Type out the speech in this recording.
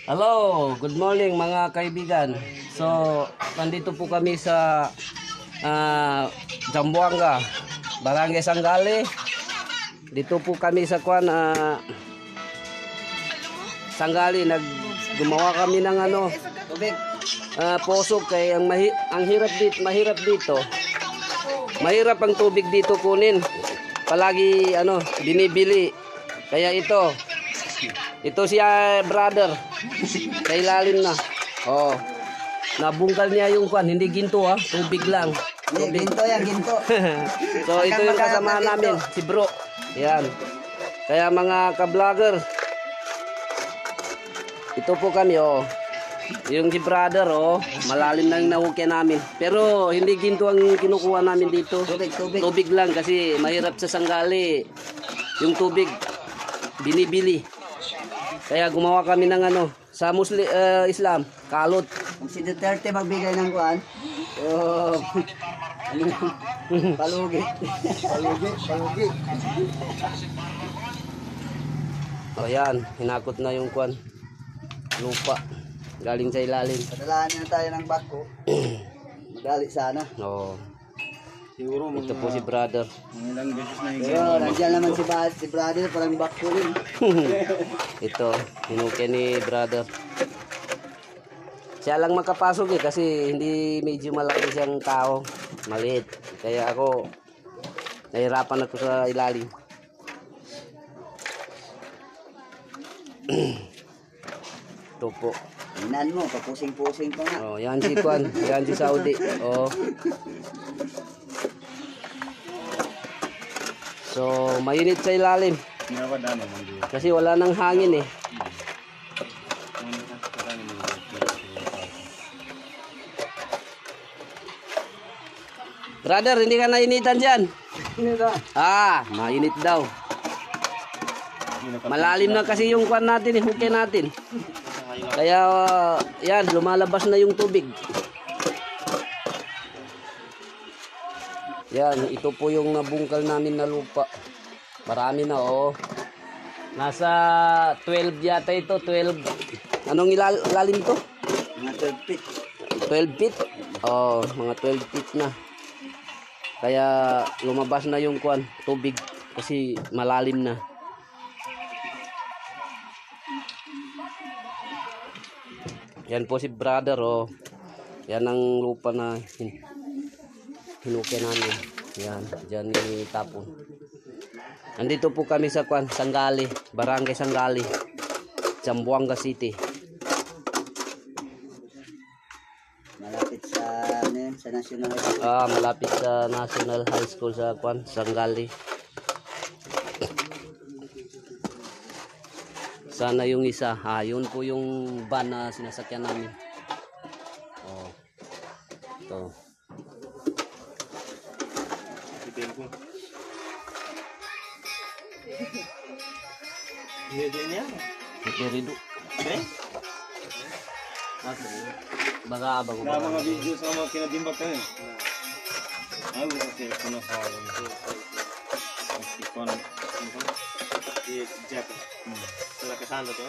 Hello, good morning mga kaibigan. So, nandito po kami sa Zamboanga, Barangay Sangali. Dito po kami sa Sangali. Gumawa kami ng poso kay ang mahirap dito. Mahirap ang tubig dito kunin. Palagi binibili. Kaya ito siya brother. Sa ilalim na. Oh. Nabungkal niya yung hindi ginto tubig lang. Tubig. Ginto yan, ginto. So ito yung kasama namin, si bro. Yan. Kaya mga ka-vlogger, ito po kami yung si brother malalim na yung nahukya namin. Pero hindi ginto ang kinukuha namin dito. Tubig lang kasi mahirap sa Sangali. Yung tubig binibili. Kaya gumawa kami ng sa Islam, kalot. Kung si Duterte magbigay ng kuan, palugi. Palugi. O yan, hinakot na yung lupa. Galing sa ilalim. Padalaan na tayo ng bako. Magali sana. Oo. Siguro ito po si brother. Ilang beses na yung nandiyan naman si brother, parang bako rin. Ito, hinukya ni brother. Siya lang makapasok kasi hindi medyo malaki siyang tao. Maliit. Kaya ako, nahirapan ako sa ilalim. Ito po. Tingnan mo, papusing-pusing pa nga. Yan si yan si Saudi. So, mainit sa ilalim. Kasi wala nang hangin Brother, hindi ka nainitan dyan. Mainit daw. Malalim na kasi yung natin, hukay natin. Kaya, yan, lumalabas na yung tubig. Yan, ito po yung nabungkal namin na lupa. Marami na Nasa 12 yata ito, 12. Anong ilalim to? Mga 12 feet. 12 feet? Mga 12 feet na. Kaya lumabas na yung tubig kasi malalim na. Yan po si brother Yan ang lupa na hinukay namin. Yan, dyan itapon. Nandito po kami sa Sangali, Barangay Sangali, Zamboanga City. Malapit sa National High School. Malapit sa National High School sa Sangali. Sana yung isa. Yun po yung van na sinasakyan namin. Ito. Ito. Baga abang mga video sa mga kinadimbak kami. Ay, kasi kuna sa ikon. Di jacket. Sila kasando to.